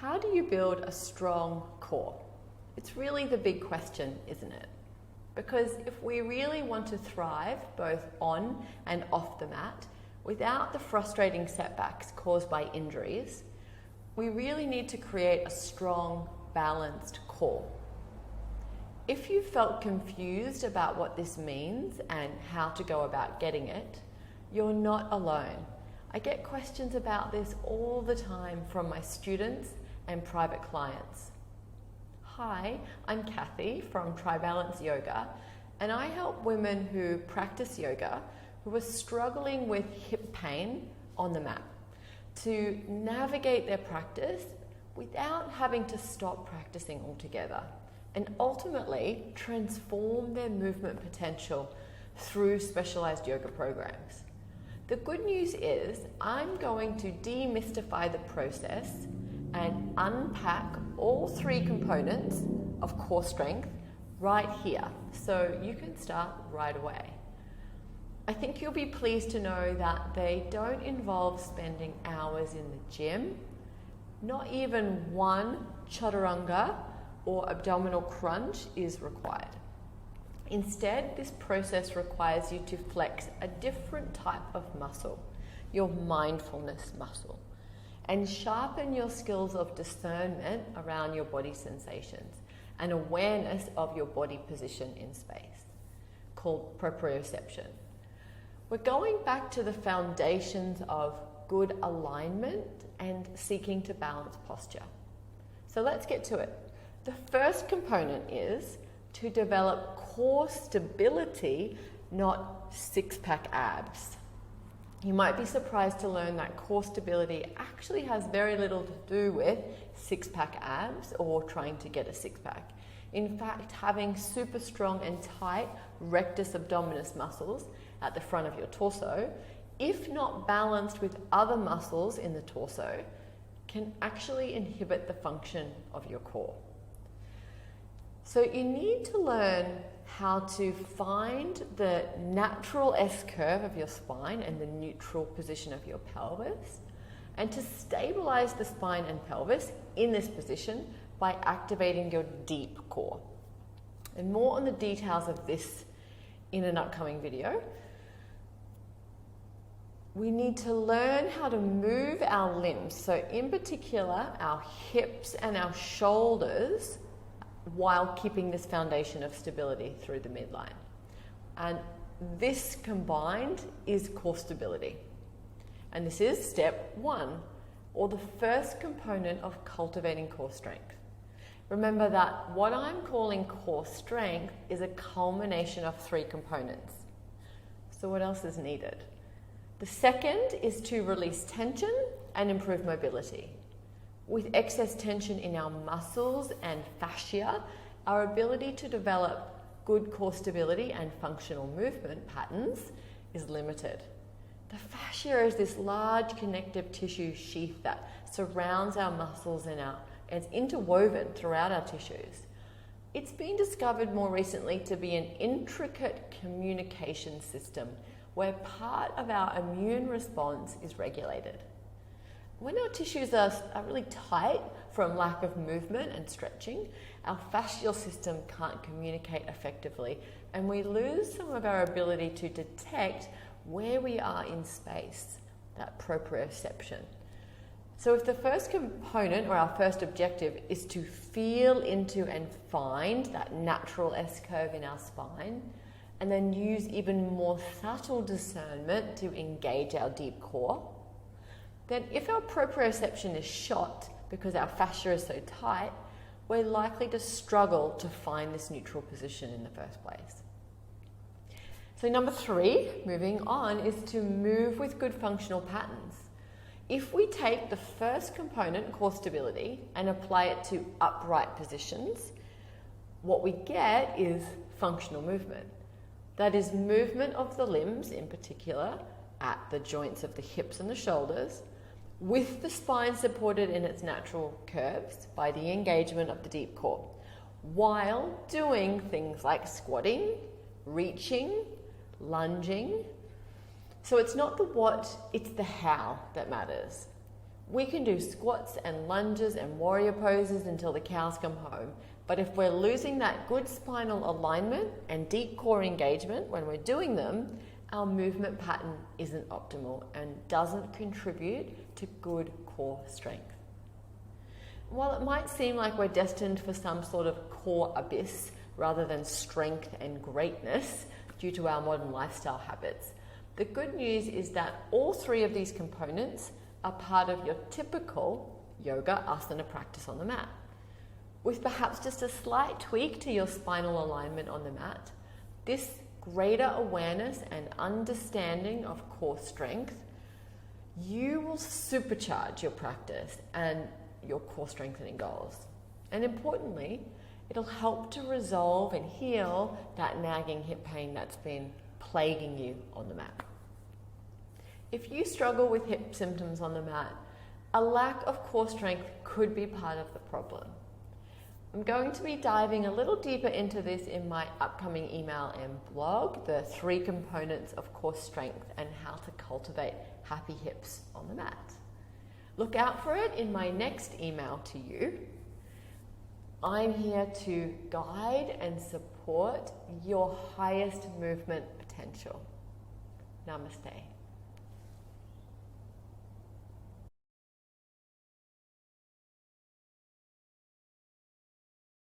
How do you build a strong core? It's really the big question, isn't it? Because if we really want to thrive both on and off the mat, without the frustrating setbacks caused by injuries, we really need to create a strong, balanced core. If you felt confused about what this means and how to go about getting it, you're not alone. I get questions about this all the time from my students and private clients. Hi, I'm Kathy from Tribalance Yoga, and I help women who practice yoga who are struggling with hip pain on the mat to navigate their practice without having to stop practicing altogether and ultimately transform their movement potential through specialized yoga programs. The good news is I'm going to demystify the process and unpack all three components of core strength right here, so you can start right away. I think you'll be pleased to know that they don't involve spending hours in the gym. Not even one Chaturanga or abdominal crunch is required. Instead, this process requires you to flex a different type of muscle, your mindfulness muscle, and sharpen your skills of discernment around your body sensations and awareness of your body position in space, called proprioception. We're going back to the foundations of good alignment and seeking to balance posture. So let's get to it. The first component is to develop core stability, not six-pack abs. You might be surprised to learn that core stability actually has very little to do with six-pack abs or trying to get a six-pack. In fact, having super strong and tight rectus abdominis muscles at the front of your torso, if not balanced with other muscles in the torso, can actually inhibit the function of your core. So you need to learn how to find the natural S-curve of your spine and the neutral position of your pelvis, and to stabilize the spine and pelvis in this position by activating your deep core. And more on the details of this in an upcoming video. We need to learn how to move our limbs, so in particular our hips and our shoulders, while keeping this foundation of stability through the midline. And this combined is core stability. And this is step one, or the first component of cultivating core strength. Remember that what I'm calling core strength is a culmination of three components. So what else is needed? The second is to release tension and improve mobility. With excess tension in our muscles and fascia, our ability to develop good core stability and functional movement patterns is limited. The fascia is this large connective tissue sheath that surrounds our muscles and it's interwoven throughout our tissues. It's been discovered more recently to be an intricate communication system where part of our immune response is regulated. When our tissues are really tight from lack of movement and stretching, our fascial system can't communicate effectively, and we lose some of our ability to detect where we are in space, that proprioception. So if the first component, or our first objective, is to feel into and find that natural S-curve in our spine, and then use even more subtle discernment to engage our deep core, then if our proprioception is shot because our fascia is so tight, we're likely to struggle to find this neutral position in the first place. So number three, moving on, is to move with good functional patterns. If we take the first component, core stability, and apply it to upright positions, what we get is functional movement. That is movement of the limbs, in particular, at the joints of the hips and the shoulders, with the spine supported in its natural curves by the engagement of the deep core, while doing things like squatting, reaching, lunging. So it's not the what, it's the how that matters. We can do squats and lunges and warrior poses until the cows come home. But if we're losing that good spinal alignment and deep core engagement when we're doing them, our movement pattern isn't optimal and doesn't contribute to good core strength. While it might seem like we're destined for some sort of core abyss rather than strength and greatness due to our modern lifestyle habits, the good news is that all three of these components are part of your typical yoga asana practice on the mat. With perhaps just a slight tweak to your spinal alignment on the mat, this greater awareness and understanding of core strength, you will supercharge your practice and your core strengthening goals. And importantly, it'll help to resolve and heal that nagging hip pain that's been plaguing you on the mat. If you struggle with hip symptoms on the mat, a lack of core strength could be part of the problem. I'm going to be diving a little deeper into this in my upcoming email and blog, the 3 components of core strength and how to cultivate happy hips on the mat. Look out for it in my next email to you. I'm here to guide and support your highest movement potential. Namaste.